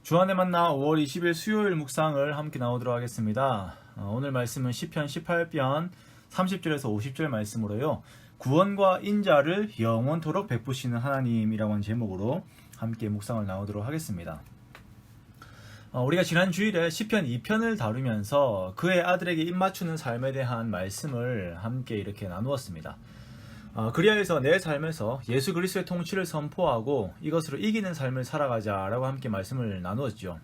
주안의 만나 5월 20일 수요일 묵상을 함께 나오도록 하겠습니다. 오늘 말씀은 시편 18편 30절에서 50절 말씀으로요. 구원과 인자를 영원토록 베푸시는 하나님이라고 하는 제목으로 함께 묵상을 나오도록 하겠습니다. 우리가 지난 주일에 시편 2편을 다루면서 그의 아들에게 입맞추는 삶에 대한 말씀을 함께 이렇게 나누었습니다. 그리하여서 내 삶에서 예수 그리스도의 통치를 선포하고 이것으로 이기는 삶을 살아가자라고 함께 말씀을 나누었죠.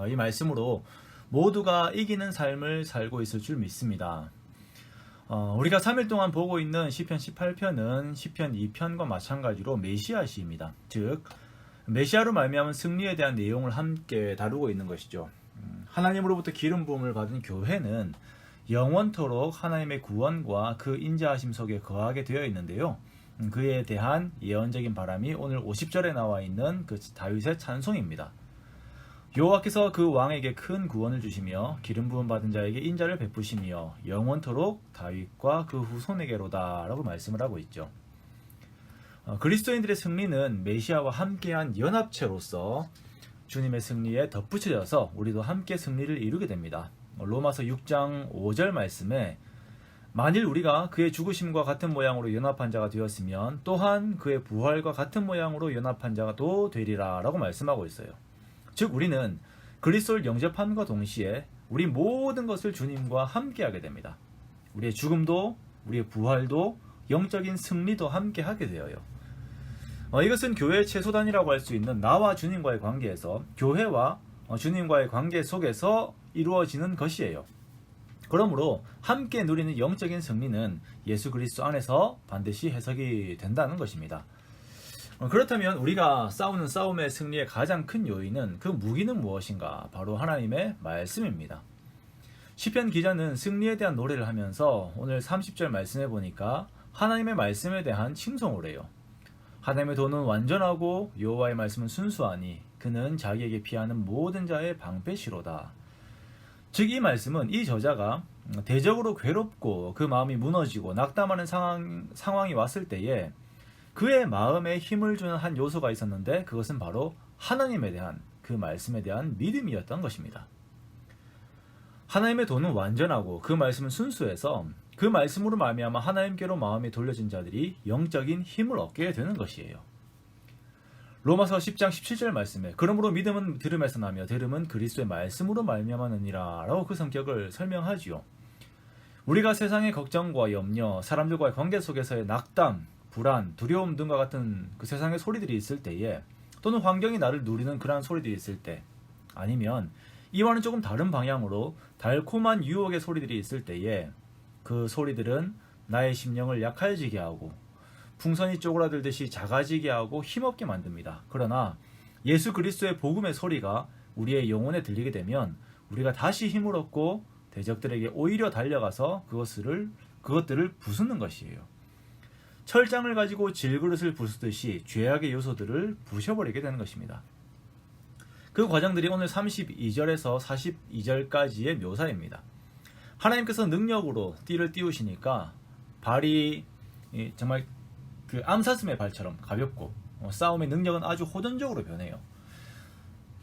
이 말씀으로 모두가 이기는 삶을 살고 있을 줄 믿습니다. 우리가 3일 동안 보고 있는 시편 18편은 시편 2편과 마찬가지로 메시아 시입니다. 즉 메시아로 말미암은 승리에 대한 내용을 함께 다루고 있는 것이죠. 하나님으로부터 기름 부음을 받은 교회는 영원토록 하나님의 구원과 그 인자하심 속에 거하게 되어 있는데요. 그에 대한 예언적인 바람이 오늘 50절에 나와 있는 그 다윗의 찬송입니다. 여호와께서 그 왕에게 큰 구원을 주시며 기름 부음 받은 자에게 인자를 베푸시며 영원토록 다윗과 그 후손에게로다 라고 말씀을 하고 있죠. 그리스도인들의 승리는 메시아와 함께한 연합체로서 주님의 승리에 덧붙여져서 우리도 함께 승리를 이루게 됩니다. 로마서 6장 5절 말씀에 만일 우리가 그의 죽으심과 같은 모양으로 연합한 자가 되었으면 또한 그의 부활과 같은 모양으로 연합한 자가 또 되리라 라고 말씀하고 있어요. 즉 우리는 그리스도를 영접함과 동시에 우리 모든 것을 주님과 함께하게 됩니다. 우리의 죽음도 우리의 부활도 영적인 승리도 함께하게 되어요. 이것은 교회의 최소단이라고 할 수 있는 나와 주님과의 관계에서 교회와 주님과의 관계 속에서 이루어지는 것이에요. 그러므로 함께 누리는 영적인 승리는 예수 그리스도 안에서 반드시 해석이 된다는 것입니다. 그렇다면 우리가 싸우는 싸움의 승리의 가장 큰 요인은 그 무기는 무엇인가? 바로 하나님의 말씀입니다. 시편 기자는 승리에 대한 노래를 하면서 오늘 30절 말씀해 보니까 하나님의 말씀에 대한 칭송을 해요. 하나님의 도는 완전하고 여호와의 말씀은 순수하니 그는 자기에게 피하는 모든 자의 방패시로다. 즉 이 말씀은 이 저자가 대적으로 괴롭고 그 마음이 무너지고 낙담하는 상황이 왔을 때에 그의 마음에 힘을 주는 한 요소가 있었는데 그것은 바로 하나님에 대한 그 말씀에 대한 믿음이었던 것입니다. 하나님의 도는 완전하고 그 말씀은 순수해서 그 말씀으로 말미암아 하나님께로 마음이 돌려진 자들이 영적인 힘을 얻게 되는 것이에요. 로마서 10장 17절 말씀에 그러므로 믿음은 들음에서 나며 들음은 그리스도의 말씀으로 말미암았느니라 라고 그 성격을 설명하지요. 우리가 세상의 걱정과 염려, 사람들과의 관계 속에서의 낙담, 불안, 두려움 등과 같은 그 세상의 소리들이 있을 때에 또는 환경이 나를 누리는 그러한 소리들이 있을 때 아니면 이와는 조금 다른 방향으로 달콤한 유혹의 소리들이 있을 때에 그 소리들은 나의 심령을 약해지게 하고 풍선이 쪼그라들듯이 작아지게 하고 힘없게 만듭니다. 그러나 예수 그리스도의 복음의 소리가 우리의 영혼에 들리게 되면 우리가 다시 힘을 얻고 대적들에게 오히려 달려가서 그것들을 부수는 것이에요. 철장을 가지고 질그릇을 부수듯이 죄악의 요소들을 부셔버리게 되는 것입니다. 그 과정들이 오늘 32절에서 42절까지의 묘사입니다. 하나님께서 능력으로 띠를 띄우시니까 발이 정말 그 암사슴의 발처럼 가볍고 싸움의 능력은 아주 호전적으로 변해요.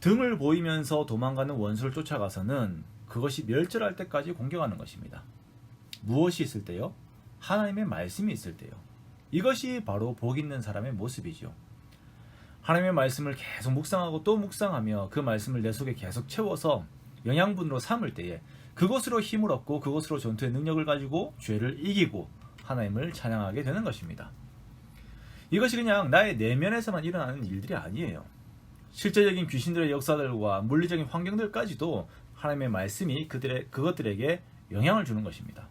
등을 보이면서 도망가는 원수를 쫓아가서는 그것이 멸절할 때까지 공격하는 것입니다. 무엇이 있을 때요? 하나님의 말씀이 있을 때요. 이것이 바로 복 있는 사람의 모습이죠. 하나님의 말씀을 계속 묵상하고 또 묵상하며 그 말씀을 내 속에 계속 채워서 영양분으로 삼을 때에 그것으로 힘을 얻고 그것으로 전투의 능력을 가지고 죄를 이기고 하나님을 찬양하게 되는 것입니다. 이것이 그냥 나의 내면에서만 일어나는 일들이 아니에요. 실제적인 귀신들의 역사들과 물리적인 환경들까지도 하나님의 말씀이 그것들에게 영향을 주는 것입니다.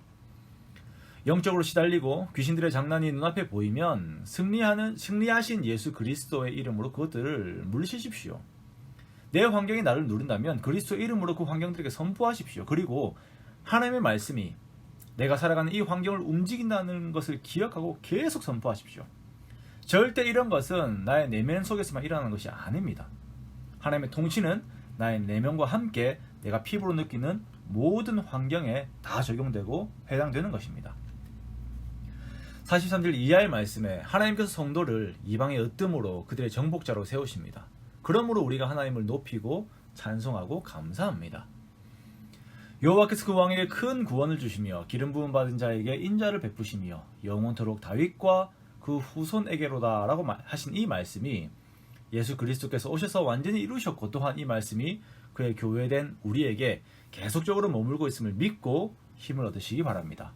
영적으로 시달리고 귀신들의 장난이 눈앞에 보이면 승리하신 예수 그리스도의 이름으로 그것들을 물리치십시오. 내 환경이 나를 누른다면 그리스도의 이름으로 그 환경들에게 선포하십시오. 그리고 하나님의 말씀이 내가 살아가는 이 환경을 움직인다는 것을 기억하고 계속 선포하십시오. 절대 이런 것은 나의 내면 속에서만 일어나는 것이 아닙니다. 하나님의 통치는 나의 내면과 함께 내가 피부로 느끼는 모든 환경에 다 적용되고 해당되는 것입니다. 43절 이하의 말씀에 하나님께서 성도를 이방의 으뜸으로 그들의 정복자로 세우십니다. 그러므로 우리가 하나님을 높이고 찬송하고 감사합니다. 여호와께서 그 왕에게 큰 구원을 주시며 기름 부음 받은 자에게 인자를 베푸시며 영원토록 다윗과 그 후손에게로다 라고 하신 이 말씀이 예수 그리스도께서 오셔서 완전히 이루셨고, 또한 이 말씀이 그의 교회된 우리에게 계속적으로 머물고 있음을 믿고 힘을 얻으시기 바랍니다.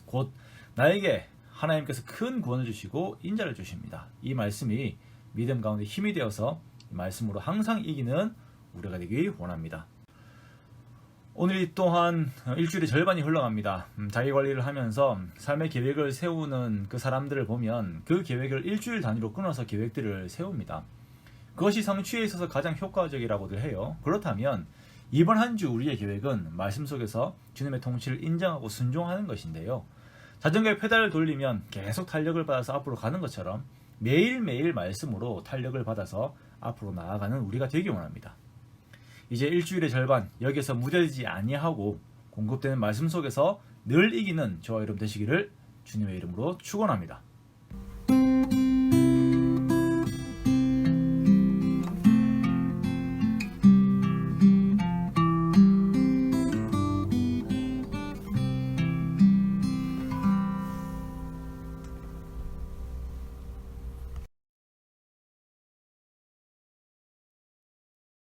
곧 나에게 하나님께서 큰 구원을 주시고 인자를 주십니다. 이 말씀이 믿음 가운데 힘이 되어서 이 말씀으로 항상 이기는 우리가 되기 원합니다. 오늘이 또한 일주일의 절반이 흘러갑니다. 자기관리를 하면서 삶의 계획을 세우는 그 사람들을 보면 그 계획을 일주일 단위로 끊어서 계획들을 세웁니다. 그것이 성취에 있어서 가장 효과적이라고들 해요. 그렇다면 이번 한 주 우리의 계획은 말씀 속에서 주님의 통치를 인정하고 순종하는 것인데요. 자전거에 페달을 돌리면 계속 탄력을 받아서 앞으로 가는 것처럼 매일매일 말씀으로 탄력을 받아서 앞으로 나아가는 우리가 되기 원합니다. 이제 일주일의 절반 여기에서 무뎌지지 아니하고 공급되는 말씀 속에서 늘 이기는 저와 여러분 되시기를 주님의 이름으로 축원합니다.